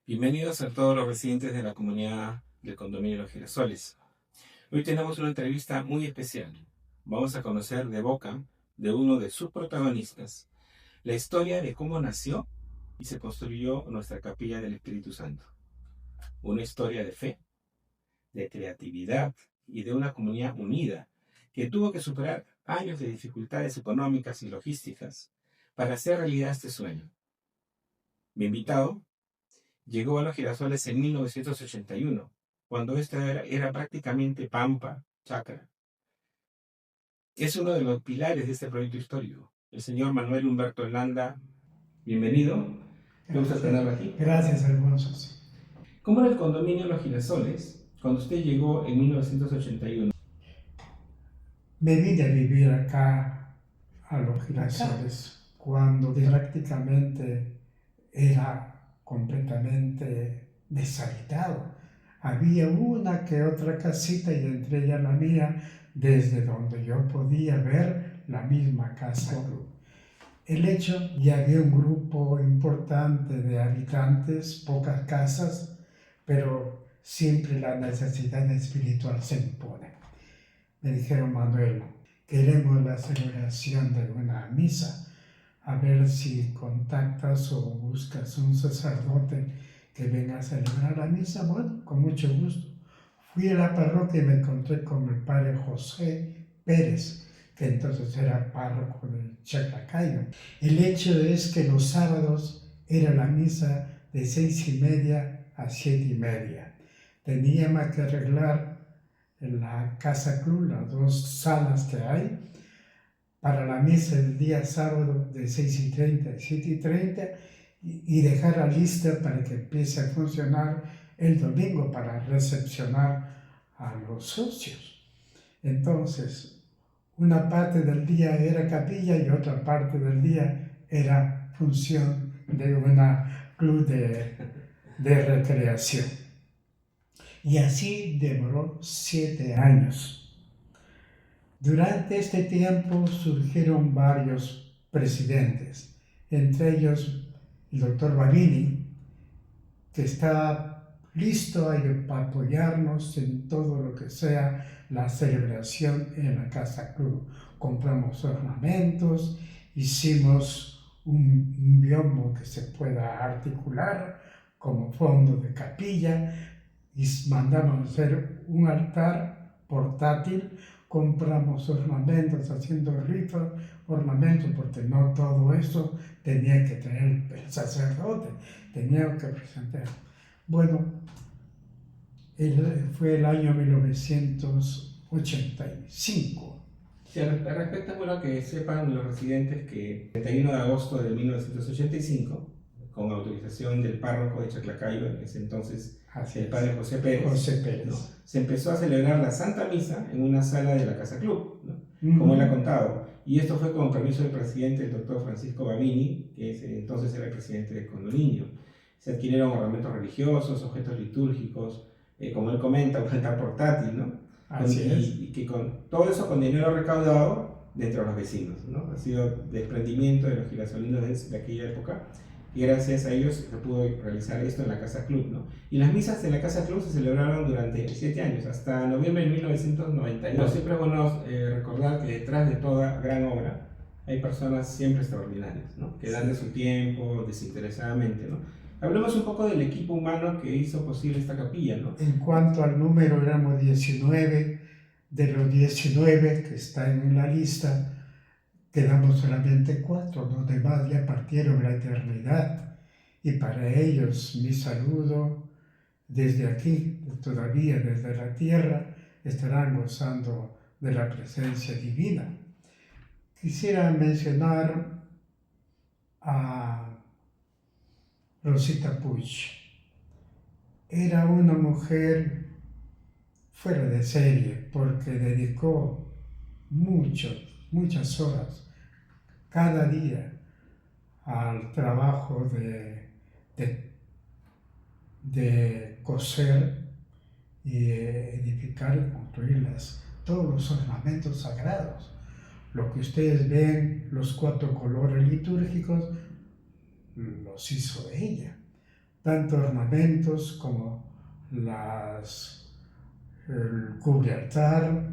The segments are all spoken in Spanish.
Bienvenidos a todos los residentes de la comunidad del condominio Los Girasoles. Hoy tenemos una entrevista muy especial. Vamos a conocer de boca de uno de sus protagonistas la historia de cómo nació y se construyó nuestra capilla del Espíritu Santo. Una historia de fe, de creatividad y de una comunidad unida que tuvo que superar años de dificultades económicas y logísticas para hacer realidad este sueño. Mi invitado llegó a Los Girasoles en 1981, cuando esta era prácticamente pampa, chacra. Es uno de los pilares de este proyecto histórico. El señor Manuel Humberto Landa, bienvenido. Me gusta tenerlo aquí. Gracias, Alfonso. ¿Cómo era el condominio Los Girasoles cuando usted llegó en 1981? Me vine a vivir acá a Los Girasoles cuando prácticamente era completamente deshabitado. Había una que otra casita y entre ellas la mía, desde donde yo podía ver la misma casa club. El hecho, ya había un grupo importante de habitantes, pocas casas, pero siempre la necesidad espiritual se impone. Me dijeron: Manuel, queremos la celebración de una misa, a ver si contactas o buscas un sacerdote que venga a celebrar la misa. Bueno, con mucho gusto. Fui a la parroquia y me encontré con el padre José Pérez, que entonces era párroco de Chaclacayo. El hecho es que los sábados era la misa de 6:30 a 7:30. Teníamos que arreglar en la casa club, las dos salas que hay, para la misa del día sábado de 6:30 a 7:30 y dejarla lista para que empiece a funcionar el domingo para recepcionar a los socios. Entonces, una parte del día era capilla y otra parte del día era función de una club de recreación. Y así demoró 7 años. Durante este tiempo surgieron varios presidentes, entre ellos el doctor Babini, que está listo a apoyarnos en todo lo que sea la celebración en la Casa Club. Compramos ornamentos, hicimos un biombo que se pueda articular como fondo de capilla y mandamos hacer un altar portátil. Compramos ornamentos, haciendo rifas, ornamentos, porque no todo eso tenía que traer el sacerdote, tenía que presentar. Bueno, fue el año 1985. Sí, respecto a bueno, que sepan los residentes que el 31 de agosto de 1985, con autorización del párroco de Chaclacayo, en ese entonces el padre José Pérez, ¿no? Se empezó a celebrar la Santa Misa en una sala de la Casa Club, ¿no? Como él ha contado. Y esto fue con permiso del presidente, el doctor Francisco Babini, que entonces era el presidente del condominio. Se adquirieron ornamentos religiosos, objetos litúrgicos, como él comenta, un altar portátil, ¿no? Y que con todo eso con dinero recaudado de entre los vecinos, ¿no? Ha sido desprendimiento de los girasolinos de aquella época, y gracias a ellos se pudo realizar esto en la Casa Club, ¿no? Y las misas en la Casa Club se celebraron durante 7 años, hasta noviembre de 1992. Siempre es bueno recordar que detrás de toda gran obra hay personas siempre extraordinarias, ¿no? Que dan de su tiempo, desinteresadamente, ¿no? Hablemos un poco del equipo humano que hizo posible esta capilla, ¿no? En cuanto al número, éramos 19. De los 19 que están en la lista, quedamos solamente 4, los demás ya partieron a la eternidad. Y para ellos mi saludo desde aquí, todavía desde la tierra, estarán gozando de la presencia divina. Quisiera mencionar a Rosita Puig. Era una mujer fuera de serie porque dedicó muchas horas cada día al trabajo de coser y edificar y construir todos los ornamentos sagrados. Lo que ustedes ven, los 4 colores litúrgicos, los hizo ella. tanto ornamentos como el cubrealtar,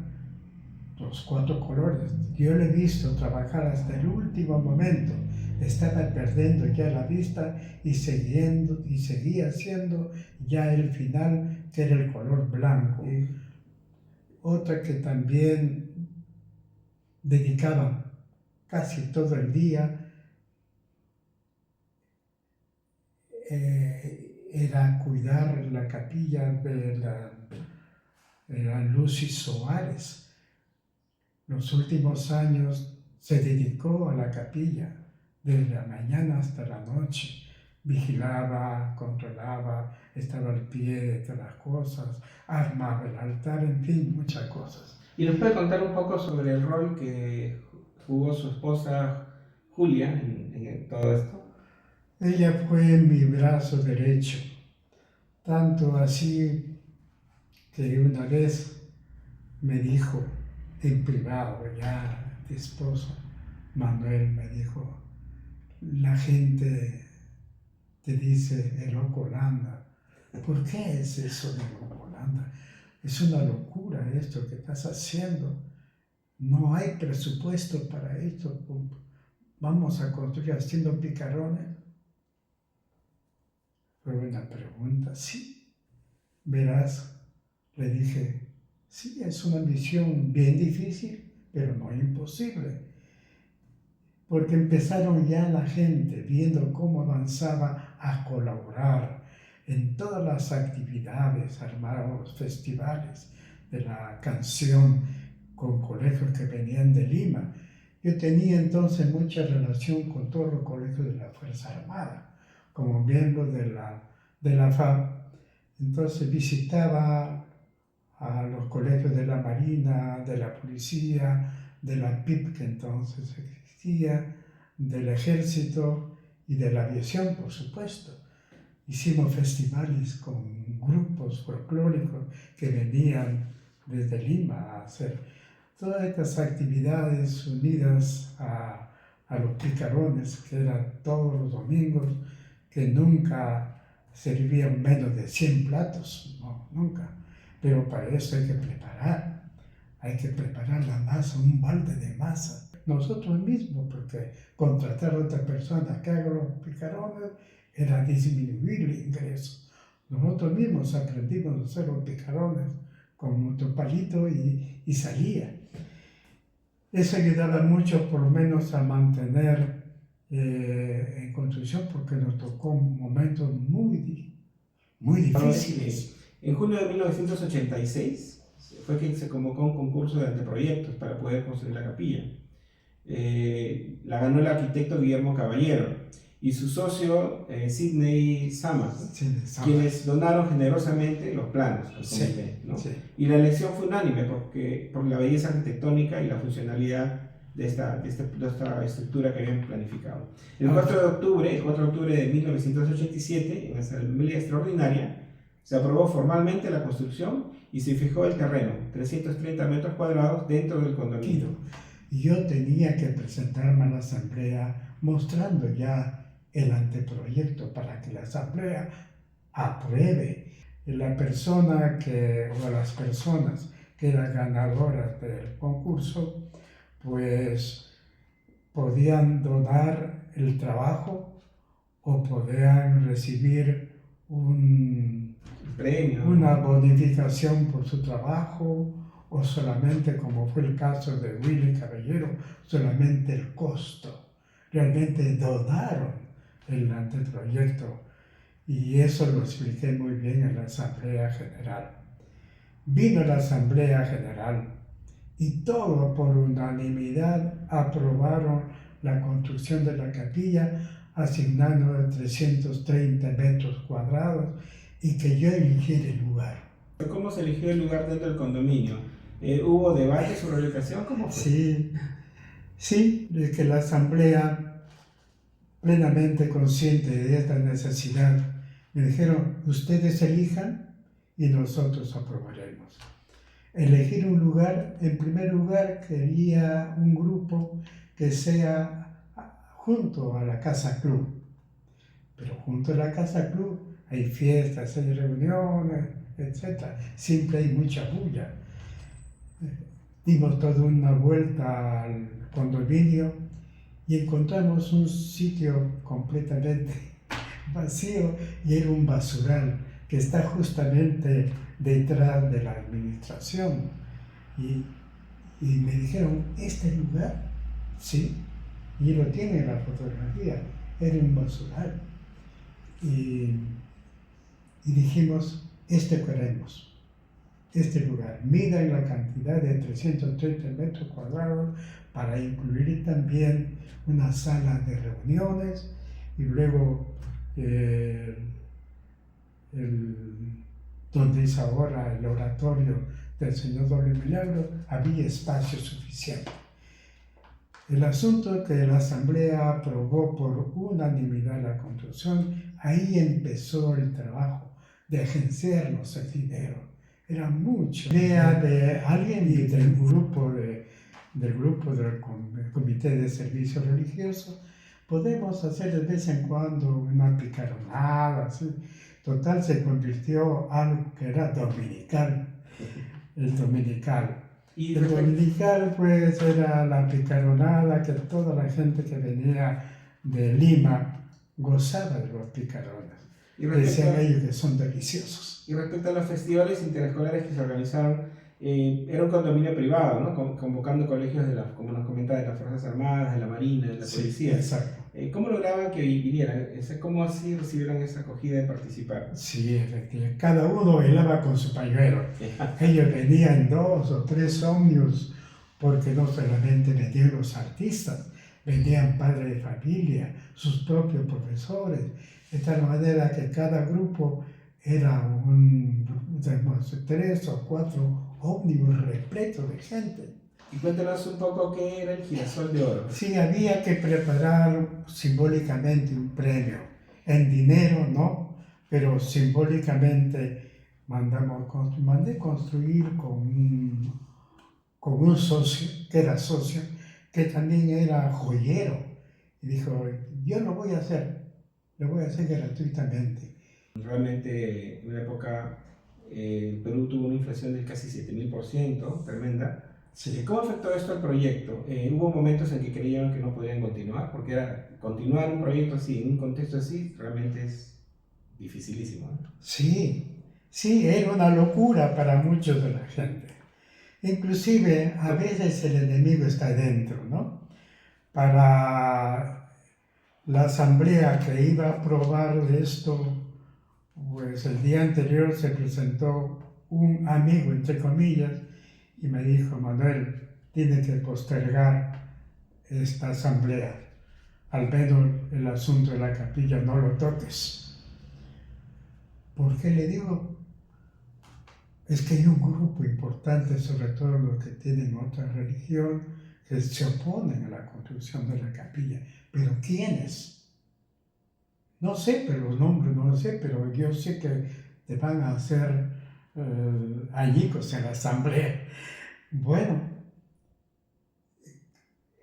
los 4 colores. Yo lo he visto trabajar hasta el último momento. Estaba perdiendo ya la vista y seguía siendo ya el final, que era el color blanco. Y otra que también dedicaba casi todo el día era cuidar la capilla de la Lucy Soares. Los últimos años se dedicó a la capilla, desde la mañana hasta la noche. Vigilaba, controlaba, estaba al pie de todas las cosas, armaba el altar, en fin, muchas cosas. ¿Y nos puede contar un poco sobre el rol que jugó su esposa Julia en todo esto? Ella fue mi brazo derecho, tanto así que una vez me dijo en privado, ya mi esposo Manuel me dijo, la gente te dice el loco Holanda. ¿Por qué es eso de loco Holanda? Es una locura esto que estás haciendo. No hay presupuesto para esto. Vamos a construir haciendo picarones. Fue una pregunta. Sí, verás, le dije, sí, es una misión bien difícil, pero no imposible. Porque empezaron ya la gente, viendo cómo avanzaba, a colaborar en todas las actividades, armábamos festivales de la canción con colegios que venían de Lima. Yo tenía entonces mucha relación con todos los colegios de la Fuerza Armada, como miembro de la FAB. Entonces visitaba a los colegios de la Marina, de la Policía, de la PIP, que entonces existía, del Ejército y de la aviación, por supuesto. Hicimos festivales con grupos folclóricos que venían desde Lima a hacer todas estas actividades unidas a los picarones, que eran todos los domingos, que nunca servían menos de 100 platos, no, nunca. Pero para eso hay que preparar la masa, un balde de masa. Nosotros mismos, porque contratar a otra persona que haga los picarones era disminuir el ingreso. Nosotros mismos aprendimos a hacer los picarones con nuestro palito y salía. Eso ayudaba mucho, por lo menos, a mantener en construcción, porque nos tocó momentos muy difíciles. En junio de 1986 fue que se convocó un concurso de anteproyectos para poder construir la capilla. La ganó el arquitecto Guillermo Caballero y su socio Sidney Samas, quienes donaron generosamente los planos al comité, ¿no? Sí. Y la elección fue unánime por la belleza arquitectónica y la funcionalidad de esta estructura que habían planificado. El 4 de octubre de 1987, en la Asamblea Extraordinaria, se aprobó formalmente la construcción y se fijó el terreno, 330 metros cuadrados dentro del condominio. Y yo tenía que presentarme a la Asamblea mostrando ya el anteproyecto para que la Asamblea apruebe. La persona o las personas que eran ganadoras del concurso, pues podían donar el trabajo o podían recibir una bonificación por su trabajo, o solamente, como fue el caso de Willy Caballero, solamente el costo. Realmente donaron el anteproyecto, y eso lo expliqué muy bien en la Asamblea General. Vino la Asamblea General y todo por unanimidad aprobaron la construcción de la capilla, asignando 330 metros cuadrados y que yo eligiera el lugar. ¿Cómo se eligió el lugar dentro del condominio? ¿Hubo debate sobre la ubicación? ¿Cómo fue? Sí, de que la Asamblea, plenamente consciente de esta necesidad, me dijeron, ustedes elijan y nosotros aprobaremos. Elegir un lugar, en primer lugar quería un grupo que sea junto a la Casa Club, pero junto a la Casa Club hay fiestas, hay reuniones, etc. Siempre hay mucha bulla. Dimos toda una vuelta al condominio y encontramos un sitio completamente vacío y era un basural que está justamente detrás de la administración. Y me dijeron, ¿este lugar? Sí, y lo tiene en la fotografía, era un basural. Y dijimos, queremos, este lugar. Midan la cantidad de 330 metros cuadrados para incluir también una sala de reuniones y luego donde es ahora el oratorio del Señor Doble Milagro, había espacio suficiente. El asunto que la Asamblea aprobó por unanimidad la construcción, ahí empezó el trabajo de agenciarnos el dinero. Era mucho. La idea de alguien y del grupo del Comité de Servicio Religioso, podemos hacer de vez en cuando una picaronada, ¿sí? Total, se convirtió algo que era dominical, el dominical. Y el dominical, pues, era la picaronada que toda la gente que venía de Lima gozaba de los picarones. Decían ellos que son deliciosos. Y respecto a los festivales interescolares que se organizaron, era un condominio privado, ¿no? Convocando colegios, como nos comentaba, de las Fuerzas Armadas, de la Marina, de la Policía. Sí, exacto. ¿Cómo lograban que vinieran? ¿Cómo así recibieron esa acogida de participar? Sí, efectivamente. Cada uno bailaba con su pañuelo. Ellos venían 2 o 3 ómnibus, porque no solamente venían los artistas, venían padres de familia, sus propios profesores, de tal manera que cada grupo era 3 o 4 ómnibus repletos de gente. Y cuéntanos un poco qué era el Girasol de Oro. Sí, había que preparar simbólicamente un premio. En dinero, no, pero simbólicamente mandé construir con un socio, que era socio, que también era joyero. Y dijo, yo lo voy a hacer gratuitamente. Realmente en una época Perú tuvo una inflación de casi 7.000%, tremenda. Sí. ¿Cómo afectó esto al proyecto? Hubo momentos en que creyeron que no podían continuar, porque continuar un proyecto así, en un contexto así, realmente es dificilísimo, ¿no? Sí, era una locura para muchos de la gente. Inclusive, a veces el enemigo está dentro, ¿no? Para la asamblea que iba a aprobar esto, pues el día anterior se presentó un amigo, entre comillas, y me dijo, Manuel, tiene que postergar esta asamblea. Al menos el asunto de la capilla no lo toques. ¿Por qué le digo? Es que hay un grupo importante, sobre todo los que tienen otra religión, que se oponen a la construcción de la capilla. ¿Pero quiénes? No sé, pero los nombres no los sé, pero yo sé que te van a hacer añicos en la asamblea. Bueno,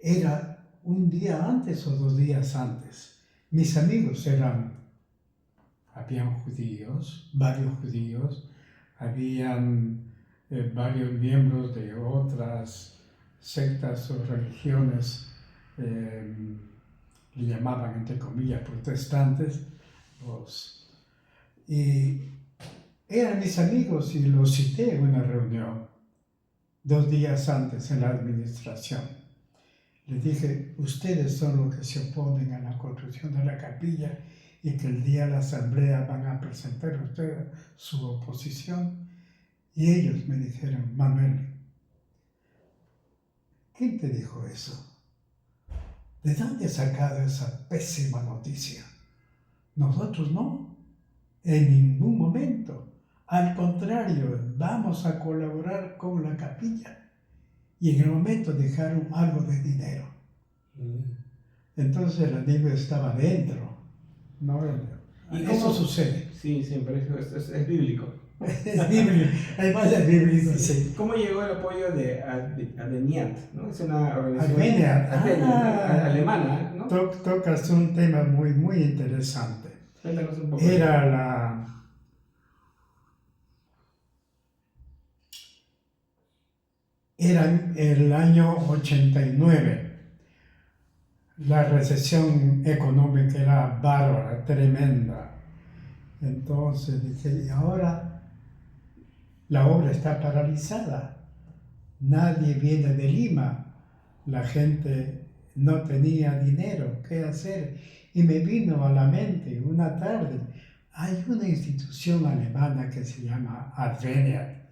era un día antes o 2 días antes. Mis amigos habían judíos, varios judíos, habían varios miembros de otras sectas o religiones, le llamaban entre comillas protestantes, y eran mis amigos y los cité en una reunión 2 días antes en la administración. Les dije, ustedes son los que se oponen a la construcción de la capilla y que el día de la asamblea van a presentar ustedes su oposición. Y ellos me dijeron, Manuel, ¿quién te dijo eso? ¿De dónde has sacado esa pésima noticia? Nosotros no, en ningún momento. Al contrario, vamos a colaborar con la capilla. Y en el momento dejaron algo de dinero. Entonces el amigo estaba dentro. ¿No? ¿Y cómo sucede? Sí, siempre, es bíblico. Es bíblico, además es bíblico, sí. ¿Cómo llegó el apoyo de Adveniat, ¿no? Es una organización alemana, ¿no? Tocas un tema muy, muy interesante. Cuéntanos un poco. Era el año 89. La recesión económica era bárbara, tremenda. Entonces dije, y ahora la obra está paralizada. Nadie viene de Lima. La gente no tenía dinero, ¿qué hacer? Y me vino a la mente una tarde, hay una institución alemana que se llama Adveniat.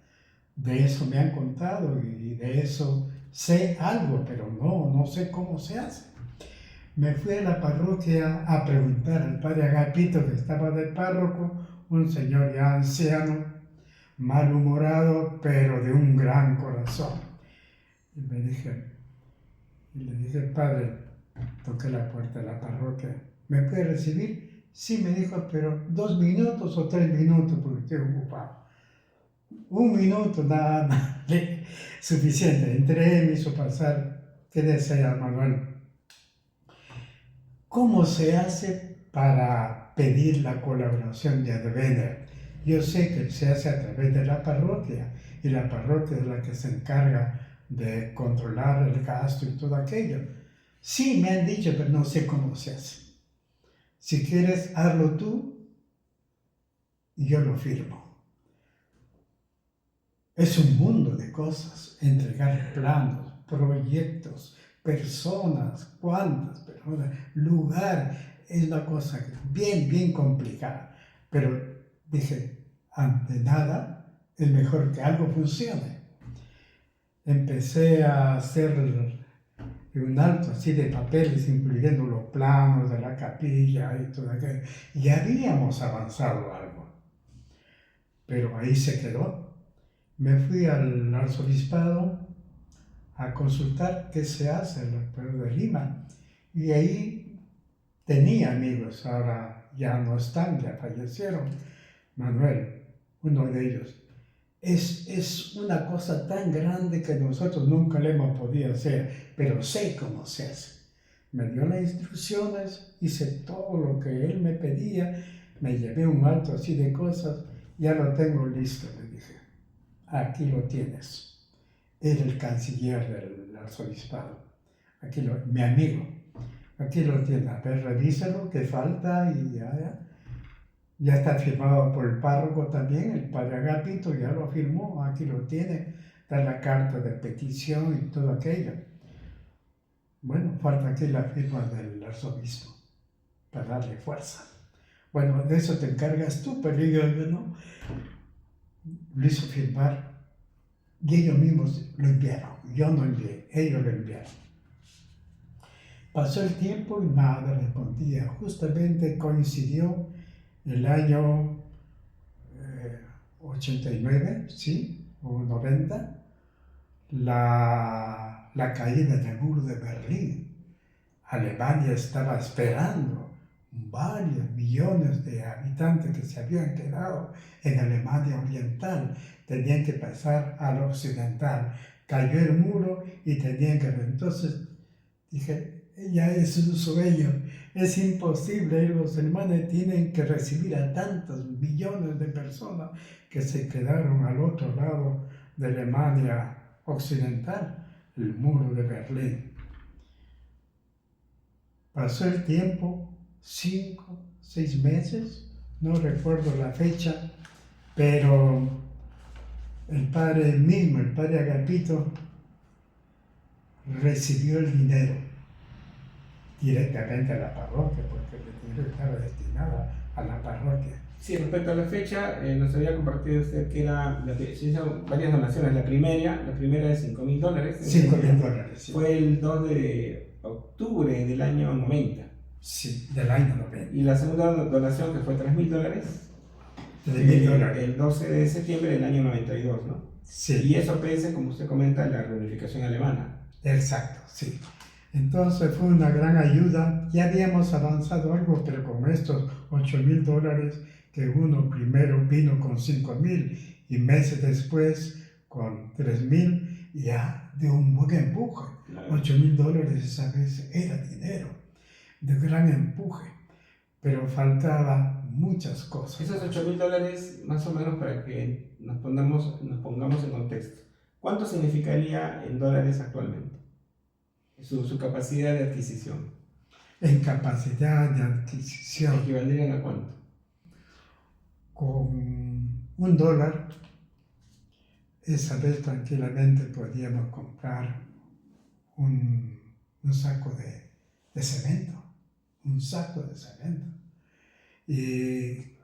De eso me han contado y de eso sé algo, pero no sé cómo se hace. Me fui a la parroquia a preguntar al padre Agapito, que estaba de párroco, un señor ya anciano, malhumorado, pero de un gran corazón. Y le dije, padre, toqué la puerta de la parroquia, ¿me puede recibir? Sí, me dijo, pero 2 minutos o 3 minutos porque estoy ocupado. 1 minuto, nada, suficiente. Entré, me hizo pasar, ¿qué desea, Manuel? ¿Cómo se hace para pedir la colaboración de Adveniat? Yo sé que se hace a través de la parroquia y la parroquia es la que se encarga de controlar el gasto y todo aquello. Sí, me han dicho, pero no sé cómo se hace. Si quieres, hazlo tú y yo lo firmo. Es un mundo de cosas, entregar planos, proyectos, personas, cuántas personas, lugar, es una cosa bien complicada. Pero dije, ante nada, es mejor que algo funcione. Empecé a hacer un alto así de papeles, incluyendo los planos de la capilla y todo aquello. Y habíamos avanzado algo, pero ahí se quedó. Me fui al arzobispado a consultar qué se hace en el pueblo de Lima. Y ahí tenía amigos, ahora ya no están, ya fallecieron. Manuel, uno de ellos. Es una cosa tan grande que nosotros nunca le hemos podido hacer, pero sé cómo se hace. Me dio las instrucciones, hice todo lo que él me pedía, me llevé un alto así de cosas, ya lo tengo listo, le dije. Aquí lo tienes. Era el canciller del arzobispado. Mi amigo. Aquí lo tienes. A ver, revísalo, que falta y ya está firmado por el párroco también, el padre Agapito ya lo firmó, aquí lo tiene, está la carta de petición y todo aquello. Bueno, falta aquí la firma del arzobispo para darle fuerza. Bueno, de eso te encargas tú, pero yo no. Lo hizo firmar y ellos mismos lo enviaron. Yo no envié, ellos lo enviaron. Pasó el tiempo y nada respondía. Justamente coincidió el año 89, ¿sí? O 90, la caída del muro de Berlín. Alemania estaba esperando varios millones de habitantes que se habían quedado en Alemania Oriental. Tenían que pasar al occidental. Cayó el muro y tenían que... Entonces dije, ya es un sueño, es imposible, los alemanes tienen que recibir a tantos millones de personas que se quedaron al otro lado de Alemania Occidental, el muro de Berlín. Pasó el tiempo, 5, 6 meses, no recuerdo la fecha, pero el padre mismo, el padre Agapito, recibió el dinero directamente a la parroquia, porque el dinero estaba destinado a la parroquia. Sí, respecto a la fecha, nos había compartido usted que se hizo varias donaciones. La primera de $5.000. $5.000, sí. Fue el 2 de octubre del año 90. Sí, del año 90. Y la segunda donación, que fue $3.000, el 12 de septiembre del año 92, ¿no? Sí. Y eso pese, como usted comenta, la reunificación alemana. Exacto, sí. Entonces fue una gran ayuda. Ya habíamos avanzado algo, pero con estos $8.000, que uno primero vino con 5.000 y meses después con 3.000, ya de un buen empuje. Claro. $8.000 esa vez era dinero, de gran empuje. Pero faltaba muchas cosas. Esos $8.000, más o menos para que nos pongamos en contexto, ¿cuánto significaría en dólares actualmente su capacidad de adquisición? En capacidad de adquisición. ¿Equivaldrían a cuánto? Con $1, esa vez tranquilamente podíamos comprar un saco de cemento, un saco de cemento. Y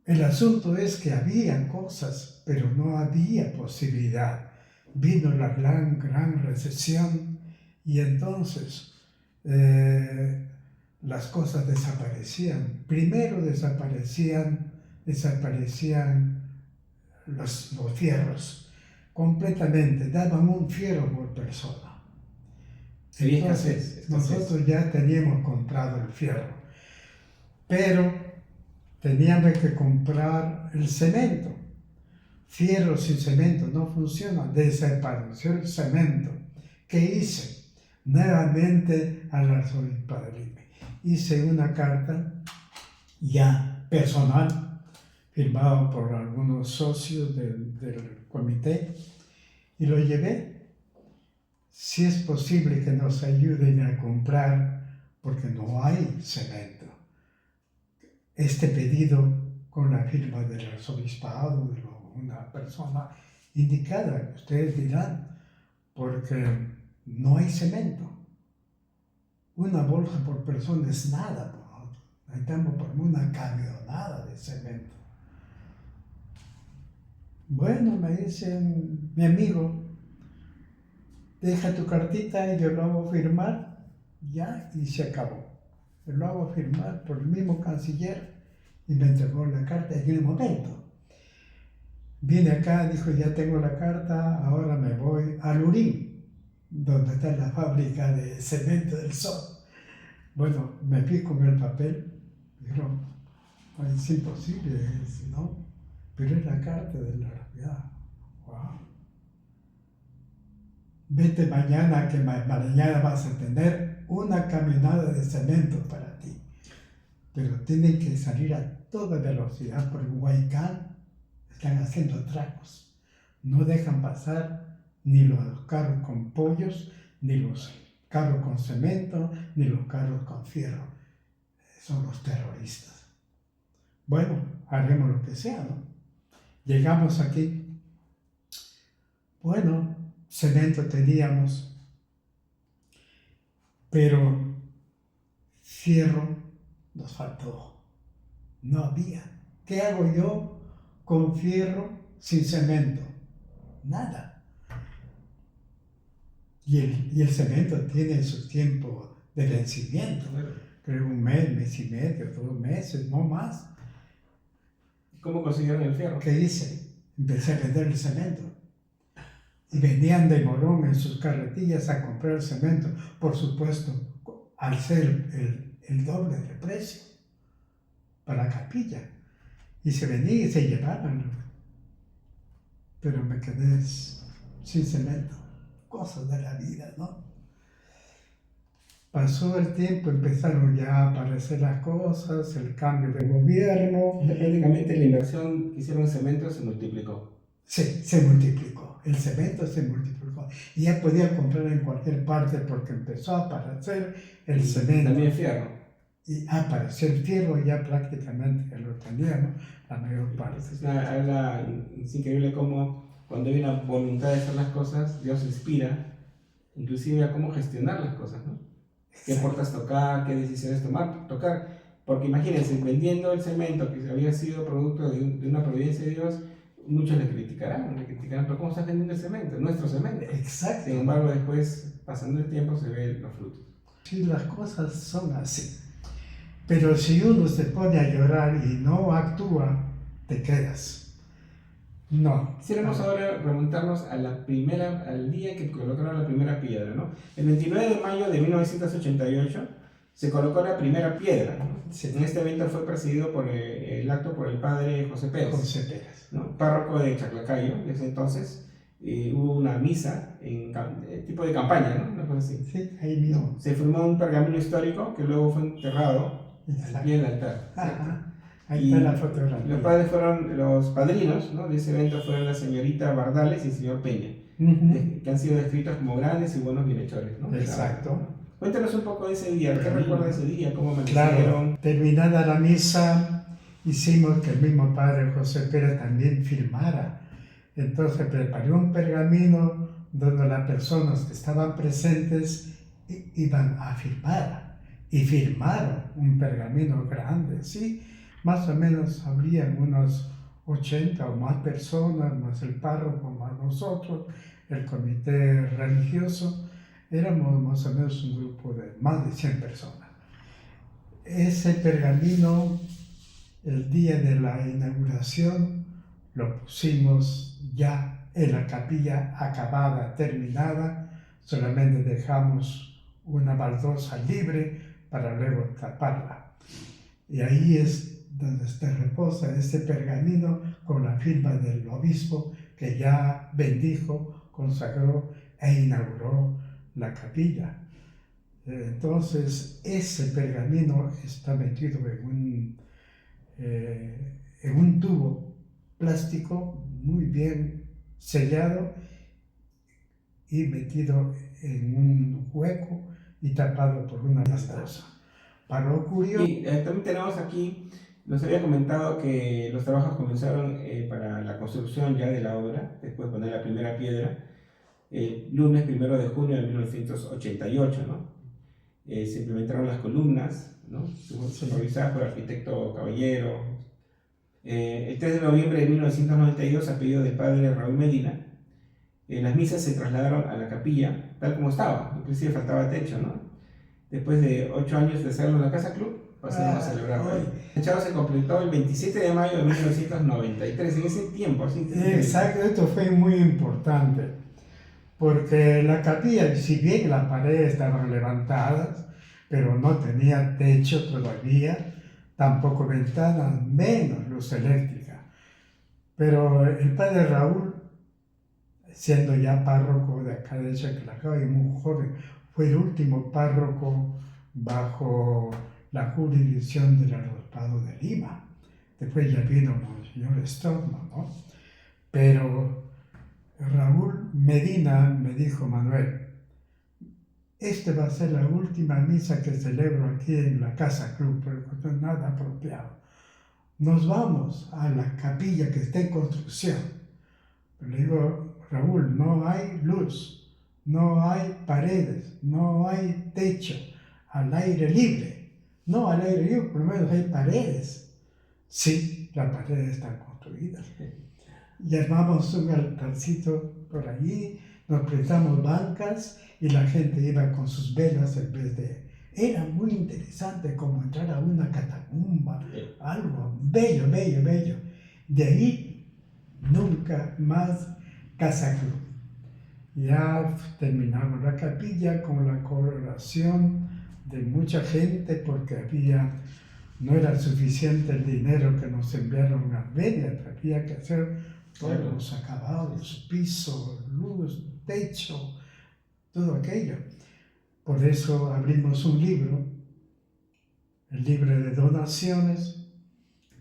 el asunto es que había cosas, pero no había posibilidad. Vino la gran recesión y entonces las cosas desaparecían. Primero desaparecían los fierros completamente, daban un fierro por persona. Sería Entonces, escasez. Nosotros ya teníamos comprado el fierro, pero teníamos que comprar el cemento. Fierro sin cemento no funciona, desapareció el cemento. ¿Qué hice? Nuevamente al arzobispo de Lima. Hice una carta ya personal, firmada por algunos socios del comité, y lo llevé. Si es posible que nos ayuden a comprar, porque no hay cemento. Este pedido con la firma del arzobispado, de una persona indicada, ustedes dirán, porque no hay cemento. Una bolsa por persona es nada. Necesitamos por una camionada de cemento. Bueno, me dicen, mi amigo, deja tu cartita y yo lo hago firmar, ya, y se acabó. Yo lo hago firmar por el mismo canciller y me entregó la carta en el momento. Vine acá, dijo, ya tengo la carta, ahora me voy a Lurín, donde está la fábrica de cemento del Sol. Bueno, me fui con el papel, dijeron, es imposible, ¿no? Pero es la carta de la realidad. Wow. Vete mañana, que mañana vas a tener una camionada de cemento para ti. Pero tienen que salir a toda velocidad por Huaycán. Están haciendo atracos. No dejan pasar ni los carros con pollos, ni los carros con cemento, ni los carros con fierro. Son los terroristas. Bueno, haremos lo que sea, ¿no? Llegamos aquí. Bueno, cemento teníamos, pero fierro nos faltó. No había. ¿Qué hago yo con fierro sin cemento? Nada. Y el cemento tiene su tiempo de vencimiento. Creo 1 mes, mes y medio, 2 meses, no más. ¿Cómo consiguieron el fierro? ¿Qué hice? Empecé a vender el cemento. Y venían de Morón en sus carretillas a comprar el cemento, por supuesto, al ser el doble de precio para la capilla. Y se venían y se llevaban. Pero me quedé sin cemento. Cosas de la vida, ¿no? Pasó el tiempo, empezaron ya a aparecer las cosas, el cambio de gobierno. Prácticamente la inversión que hicieron en cemento se multiplicó. Sí, se multiplicó. El cemento se multiplicó. Y ya podía comprar en cualquier parte porque empezó a aparecer el cemento. También fierro. Y apareció el fierro, ya prácticamente ya lo teníamos, la mayor parte. Es increíble cómo cuando hay una voluntad de hacer las cosas, Dios inspira, inclusive a cómo gestionar las cosas, ¿no? ¿Qué puertas tocar? ¿Qué decisiones tocar? Porque imagínense, vendiendo el cemento que había sido producto de una providencia de Dios, muchos le criticarán, pero ¿cómo estás vendiendo el cemento? Nuestro cemento. Exacto. Sin embargo, después, pasando el tiempo, se ven los frutos. Sí, las cosas son así. Pero si uno se pone a llorar y no actúa, te quedas. No. Quisiéramos ahora remontarnos a al día que colocaron la primera piedra, ¿no? El 29 de mayo de 1988 se colocó la primera piedra, ¿no? Sí. En este evento fue presidido por el acto por el padre José Pérez, ¿no? Párroco de Chaclacayo. Desde entonces hubo una misa en tipo de campaña, ¿no? Una cosa así. Sí, ahí mismo. Se firmó un pergamino histórico que luego fue enterrado al pie del altar. Ahí está la fotografía. Los padrinos, ¿no?, de ese evento fueron la señorita Bardales y el señor Peña, que han sido descritos como grandes y buenos bienhechores, ¿no? Exacto. Cuéntanos un poco de ese día, ¿qué recuerdas de ese día? ¿Cómo amanecieron? Claro, terminada la misa, hicimos que el mismo padre José Pérez también firmara. Entonces preparé un pergamino donde las personas que estaban presentes iban a firmar. Y firmaron un pergamino grande, ¿sí? Más o menos habrían unos 80 o más personas, más el párroco, más nosotros, el comité religioso. Éramos más o menos un grupo de más de 100 personas. Ese pergamino, el día de la inauguración, lo pusimos ya en la capilla acabada, terminada. Solamente dejamos una baldosa libre para luego taparla. Y ahí es donde reposa este pergamino con la firma del obispo que ya bendijo, consagró e inauguró la capilla. Entonces ese pergamino está metido en un tubo plástico muy bien sellado y metido en un hueco y tapado por una baldosa. Curioso. Y también tenemos aquí, nos había comentado que los trabajos comenzaron para la construcción ya de la obra, después de poner la primera piedra, el lunes 1 de junio de 1988, ¿no? Se implementaron las columnas, ¿no?, supervisadas por el arquitecto Caballero. El 3 de noviembre de 1992, a pedido del padre Raúl Medina, las misas se trasladaron a la capilla tal como estaba, inclusive faltaba techo, ¿no? Después de 8 años de hacerlo en la Casa Club, pasamos a celebrarlo ahí. El fechado se completó el 27 de mayo de 1993, en ese tiempo. Así. Exacto, esto fue muy importante, porque la capilla, si bien las paredes estaban levantadas, pero no tenía techo todavía, tampoco ventanas, menos luz eléctrica. Pero el padre Raúl, siendo ya párroco de acá de Chaclacayo y muy joven, fue el último párroco bajo la jurisdicción del Arzobispado de Lima. Después ya vino Monseñor Stormo, ¿no? Pero Raúl Medina me dijo: Manuel, esta va a ser la última misa que celebro aquí en la Casa Club, porque no es nada apropiado. Nos vamos a la capilla que está en construcción. Le digo: Raúl, no hay luz, no hay paredes, no hay techo, al aire libre. No, al aire libre por lo menos hay paredes. Sí, las paredes están construidas. Y armamos un altarcito por allí, nos prestamos bancas y la gente iba con sus velas en vez de... Era muy interesante como entrar a una catacumba, algo bello, bello, bello. De ahí nunca más Casa Club. Ya terminamos la capilla con la colaboración de mucha gente porque no era suficiente el dinero que nos enviaron a Armenia, había que hacer todos los acabados, piso, luz, techo, todo aquello. Por eso abrimos un libro, el libro de donaciones,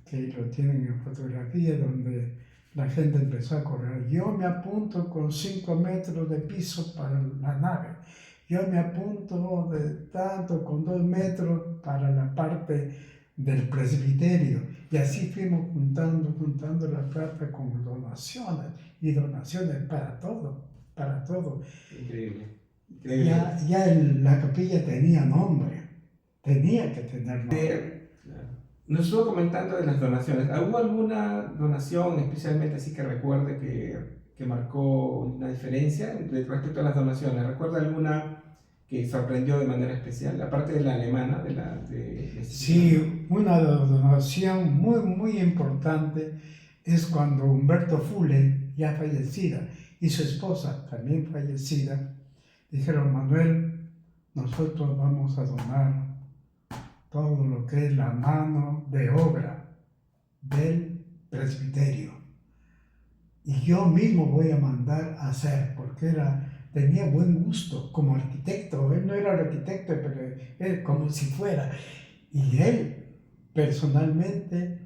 que lo tienen en fotografía, donde la gente empezó a correr. Yo me apunto con 5 metros de piso para la nave. Yo me apunto de tanto con 2 metros para la parte del presbiterio. Y así fuimos juntando la plata con donaciones. Y donaciones para todo, para todo. Increíble. Ya la capilla tenía nombre. Tenía que tener nombre. Nos estuvo comentando de las donaciones. ¿Hubo alguna donación especialmente así que recuerde que marcó una diferencia respecto a las donaciones? ¿Recuerda alguna que sorprendió de manera especial, aparte de la alemana? Sí, una donación muy, muy importante es cuando Humberto Fule, ya fallecida, y su esposa, también fallecida, dijeron: Manuel, nosotros vamos a donar todo lo que es la mano de obra del presbiterio. Y yo mismo voy a mandar a hacer, porque tenía buen gusto como arquitecto. Él no era el arquitecto, pero él como si fuera. Y él personalmente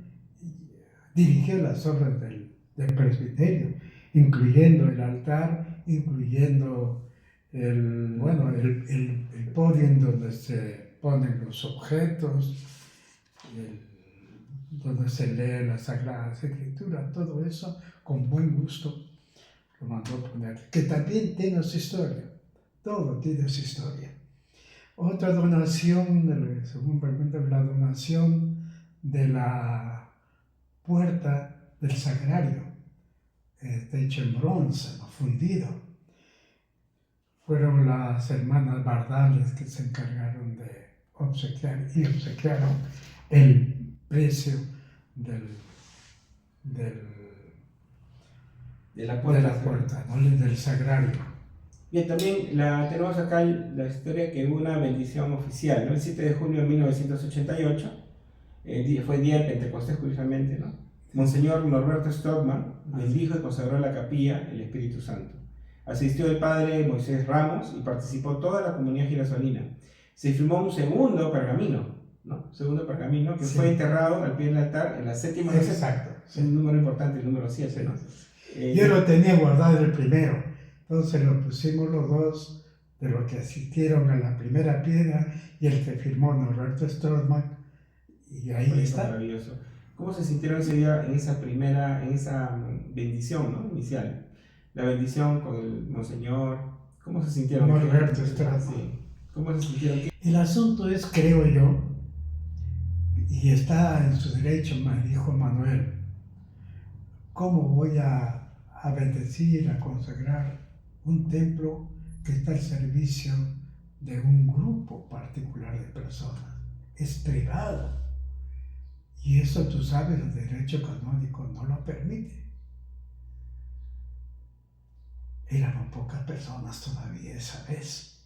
dirigió las obras del presbiterio, incluyendo el altar, incluyendo el podio en donde se ponen los objetos, donde se lee las Sagradas Escrituras, todo eso con buen gusto lo mandó poner, que también tiene su historia, todo tiene su historia. Otra donación, según me cuenta, la donación de la puerta del sagrario, hecho en bronce, fundido. Fueron las hermanas Bardales que se encargaron de obsequiar y obsequiaron el precio de la puerta, ¿no? Del sagrario. Bien, también tenemos acá la historia que hubo una bendición oficial, ¿no? El 7 de junio de 1988, fue día de Pentecostés, curiosamente, ¿no? Monseñor Norberto Stockman bendijo y consagró la capilla el Espíritu Santo. Asistió el padre Moisés Ramos y participó toda la comunidad girasolina. Se firmó un segundo pergamino, ¿no? Segundo pergamino que fue enterrado al pie del altar en la séptima. Exacto. Un número importante, el número 7, ¿no? Yo lo tenía guardado el primero, entonces lo pusimos los dos de los que asistieron a la primera piedra y el que firmó Norberto Stockman, y ahí está. Maravilloso. ¿Cómo se sintieron ese día en esa bendición, ¿no? Inicial? La bendición con el monseñor, ¿cómo se sintieron? Norberto Stockman. Sí. ¿Cómo se sintieron? El asunto es, creo yo, y está en su derecho, me dijo Manuel, ¿cómo voy a bendecir, a consagrar un templo que está al servicio de un grupo particular de personas? Es privado. Y eso, tú sabes, el derecho canónico no lo permite. Éramos pocas personas todavía esa vez.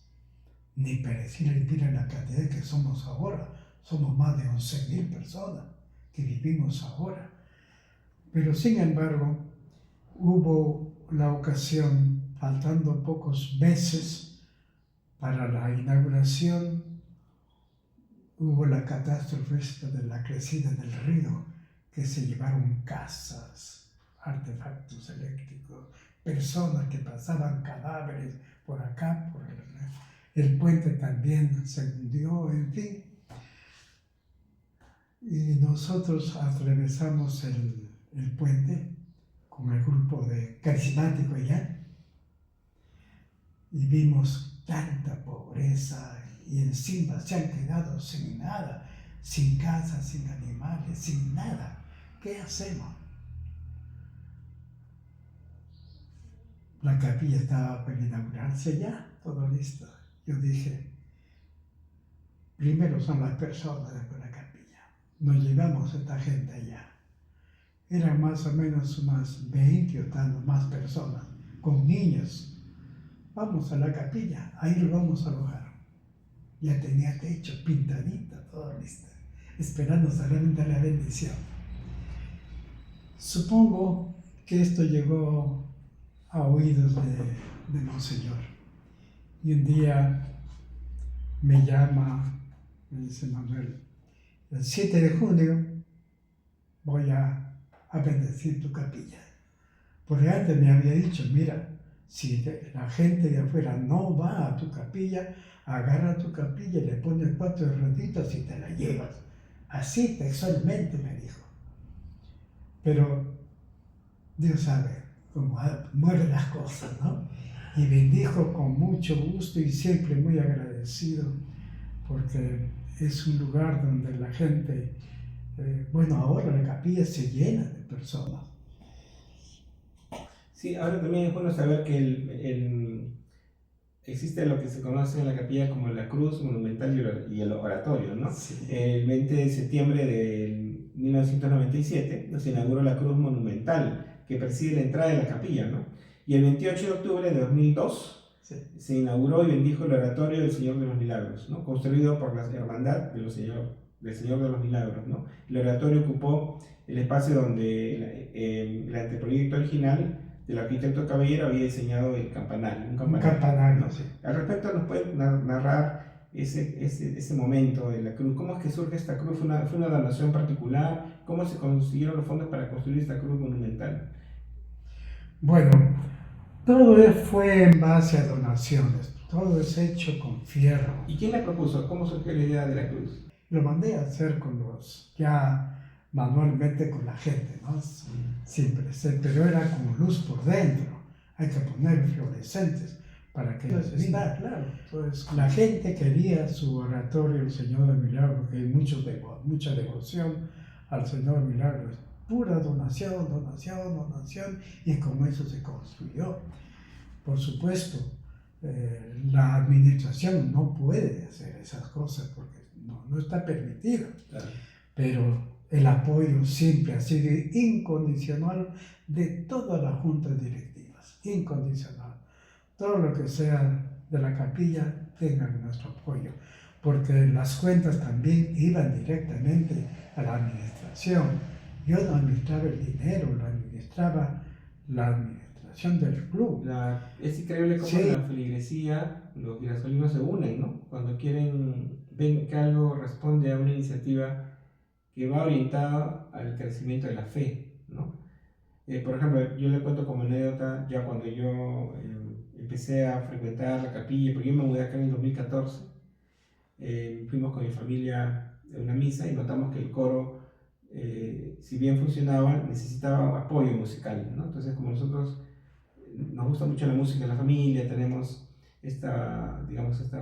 Ni parecía en la cantidad que somos ahora. Somos más de 11.000 personas que vivimos ahora. Pero sin embargo, hubo la ocasión, faltando pocos meses para la inauguración, hubo la catástrofe de la crecida del río, que se llevaron casas, artefactos eléctricos, personas que pasaban cadáveres por acá, por el puente también se hundió, en fin. Y nosotros atravesamos el puente con el grupo de carismático allá y vimos tanta pobreza y encima se han quedado sin nada, sin casa, sin animales, sin nada. ¿Qué hacemos? La capilla estaba para inaugurarse ya, todo listo. Yo dije, primero son las personas de la capilla. Nos llevamos a esta gente allá. Eran más o menos unas 20 o tantas más personas, con niños. Vamos a la capilla, ahí lo vamos a alojar. Ya tenía techo, pintadita, todo listo, esperando solamente la bendición. Supongo que esto llegó a oídos de Monseñor. Y un día me llama, me dice Manuel, el 7 de junio voy a bendecir tu capilla. Porque antes me había dicho, mira, si la gente de afuera no va a tu capilla, agarra tu capilla y le pones 4 roditas y te la llevas. Así textualmente me dijo. Pero Dios sabe cómo mueren las cosas, ¿no? Y bendijo con mucho gusto y siempre muy agradecido, porque es un lugar donde la gente, ahora la capilla se llena de personas. Sí, ahora también es bueno saber que existe lo que se conoce en la capilla como la cruz monumental y el oratorio, ¿no? Sí. El 20 de septiembre de 1997 se inauguró la cruz monumental que preside la entrada de la capilla, ¿no? Y el 28 de octubre de 2002 se inauguró y bendijo el oratorio del Señor de los Milagros, ¿no? Construido por la Hermandad del Señor de los Milagros, ¿no? El oratorio ocupó el espacio donde el anteproyecto original del arquitecto Caballero había diseñado el campanario, un campanario, ¿no? Sí. Al respecto, ¿nos puede narrar ese momento de la cruz? ¿Cómo es que surge esta cruz? ¿Fue una donación particular? ¿Cómo se consiguieron los fondos para construir esta cruz monumental? Bueno, todo fue en base a donaciones, todo es hecho con fierro. ¿Y quién la propuso? ¿Cómo surgió la idea de la cruz? Lo mandé a hacer ya manualmente con la gente, ¿no? Siempre, pero era como luz por dentro, hay que poner fluorescentes para que Entonces, está claro. Pues la gente quería su oratorio, el Señor de Milagros, porque hay mucha devoción al Señor de Milagros. Pura donación, donación, donación, y con eso se construyó. Por supuesto, la administración no puede hacer esas cosas porque no está permitido. Claro. Pero el apoyo siempre ha sido incondicional de todas las juntas directivas, incondicional. Todo lo que sea de la capilla tengan nuestro apoyo, porque las cuentas también iban directamente a la administración. Yo no administraba el dinero, lo administraba la administración del club. Es increíble cómo Sí. la feligresía, los girasolinos se unen, ¿no? Cuando ven que algo responde a una iniciativa que va orientada al crecimiento de la fe, ¿no? Por ejemplo, yo le cuento como anécdota, ya cuando yo empecé a frecuentar la capilla, porque yo me mudé acá en el 2014, fuimos con mi familia a una misa y notamos que el coro, si bien funcionaba, necesitaba apoyo musical, ¿no? Entonces, como nosotros nos gusta mucho la música en la familia, tenemos esta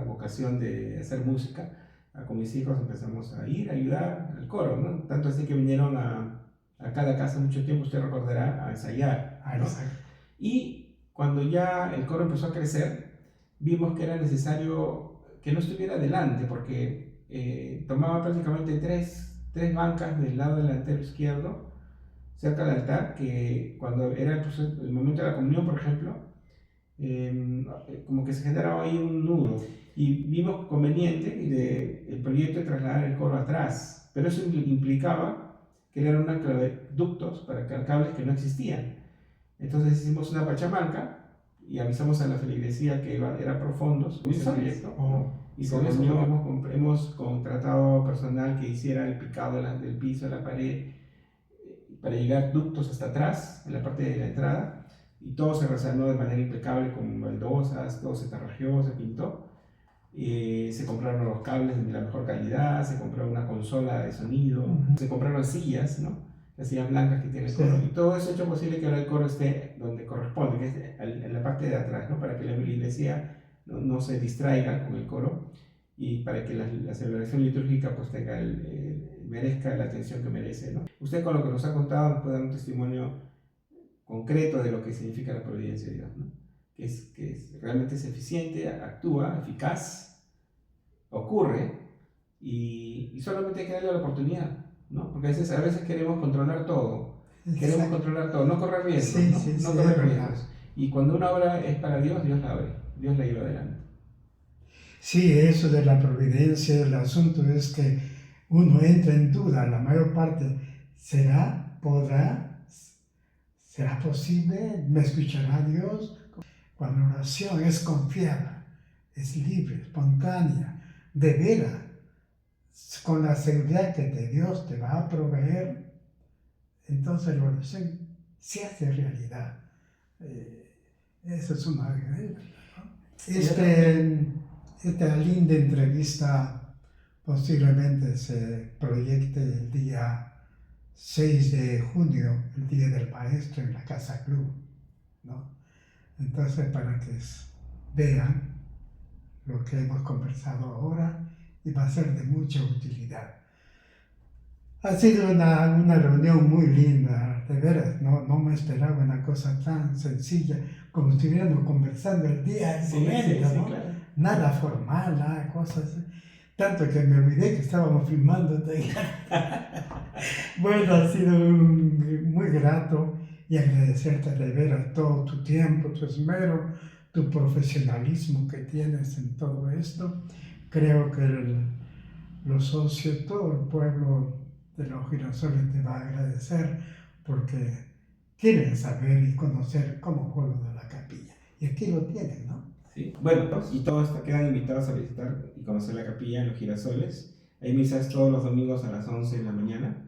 vocación de hacer música, con mis hijos empezamos a ir a ayudar al coro, ¿no? Tanto así que vinieron a cada casa mucho tiempo, usted recordará, a ensayar, ¿no? Y cuando ya el coro empezó a crecer, vimos que era necesario que no estuviera delante, porque tomaba prácticamente tres bancas del lado delantero izquierdo, cerca del altar, que cuando era el momento de la comunión, por ejemplo, como que se generaba ahí un nudo. Y vimos conveniente el proyecto de trasladar el coro atrás, pero eso implicaba que eran unos ductos para cables que no existían. Entonces hicimos una pachamanca y avisamos a la feligresía que era por fondos ese proyecto. Y con eso hemos contratado personal que hiciera el picado del piso, de la pared, para llegar ductos hasta atrás, en la parte de la entrada, y todo se resanó de manera impecable con baldosas, todo se tarrajeó, se pintó. Se compraron los cables de la mejor calidad, se compró una consola de sonido, se compraron sillas, ¿no? Las sillas blancas que tiene el coro, y todo eso ha hecho posible que ahora el coro esté donde corresponde, que es en la parte de atrás, ¿no? Para que la iglesia no se distraiga con el coro y para que la celebración litúrgica pues merezca la atención que merece, ¿no? Usted con lo que nos ha contado nos puede dar un testimonio concreto de lo que significa la providencia de Dios, ¿no? Que realmente es eficiente, actúa, eficaz, ocurre, y solamente hay que darle la oportunidad, ¿no? Porque a veces queremos controlar todo, no correr riesgos, no correr riesgos. Y cuando una obra es para Dios, Dios la lleva adelante. Sí, eso de la providencia, el asunto es que uno entra en duda, la mayor parte, ¿será posible? ¿Me escuchará Dios? Cuando la oración es confiada, es libre, espontánea, de veras, con la seguridad que Dios te va a proveer, entonces la oración se hace realidad. Eso es una... Esta linda entrevista posiblemente se proyecte el día 6 de junio, el Día del Maestro, en la Casa Club, ¿no? Entonces, para que vean lo que hemos conversado ahora, y va a ser de mucha utilidad. Ha sido una reunión muy linda, de veras, no me esperaba una cosa tan sencilla, como si estuviéramos conversando el día del momento, ¿no? Claro. Nada formal, nada cosas, tanto que me olvidé que estábamos filmando. Bueno, ha sido muy grato, y agradecerte de veras todo tu tiempo, tu esmero, tu profesionalismo que tienes en todo esto. Creo que los socios, todo el pueblo de los Girasoles te va a agradecer, porque quieren saber y conocer cómo fue lo de la capilla. Y aquí lo tienen, ¿no? ¿Sí? Bueno, y todos quedan invitados a visitar y conocer la capilla en Los Girasoles. Hay misas todos los domingos a las 11 de la mañana.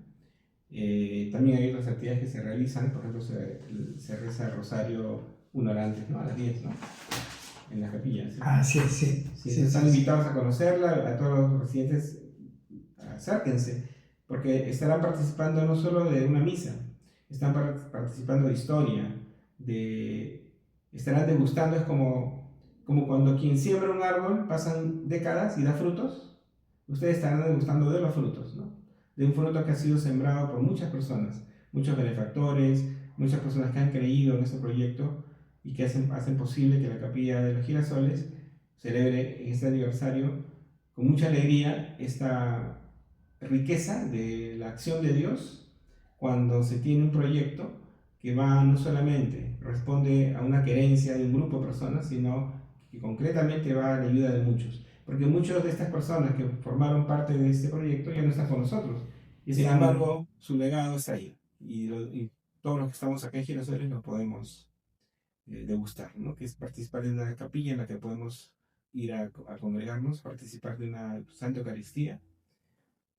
También hay otras actividades que se realizan, por ejemplo, se reza el rosario una hora antes, ¿no? A las 10, ¿no? En la capilla. ¿Sí? Ah, sí, sí. Sí, están invitados a conocerla, a todos los residentes, acérquense, porque estarán participando no solo de una misa, están participando de historia, estarán degustando, es como cuando quien siembra un árbol, pasan décadas y da frutos, ustedes estarán degustando de los frutos, ¿no? De un fruto que ha sido sembrado por muchas personas, muchos benefactores, muchas personas que han creído en este proyecto y que hacen posible que la Capilla de los Girasoles celebre en este aniversario con mucha alegría esta riqueza de la acción de Dios cuando se tiene un proyecto que va no solamente responde a una querencia de un grupo de personas, sino que concretamente va a la ayuda de muchos. Porque muchas de estas personas que formaron parte de este proyecto ya no están con nosotros. Y sin embargo, su legado está ahí. Y todos los que estamos acá en Girasoles lo podemos degustar, ¿no? Que es participar de una capilla en la que podemos ir a congregarnos, participar de una Santa Eucaristía,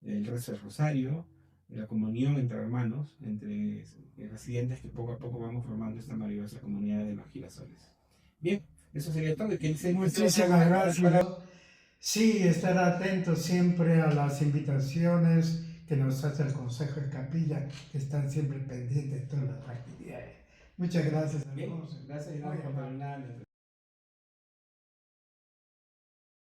el rezo del rosario, de la comunión entre hermanos, entre residentes que poco a poco vamos formando esta maravillosa comunidad de los Girasoles. Bien, eso sería todo. Muchísimas gracias. Sí, estar atentos siempre a las invitaciones que nos hace el Consejo de Capilla, que están siempre pendientes de todas las actividades. Muchas gracias. Bien, gracias por terminar.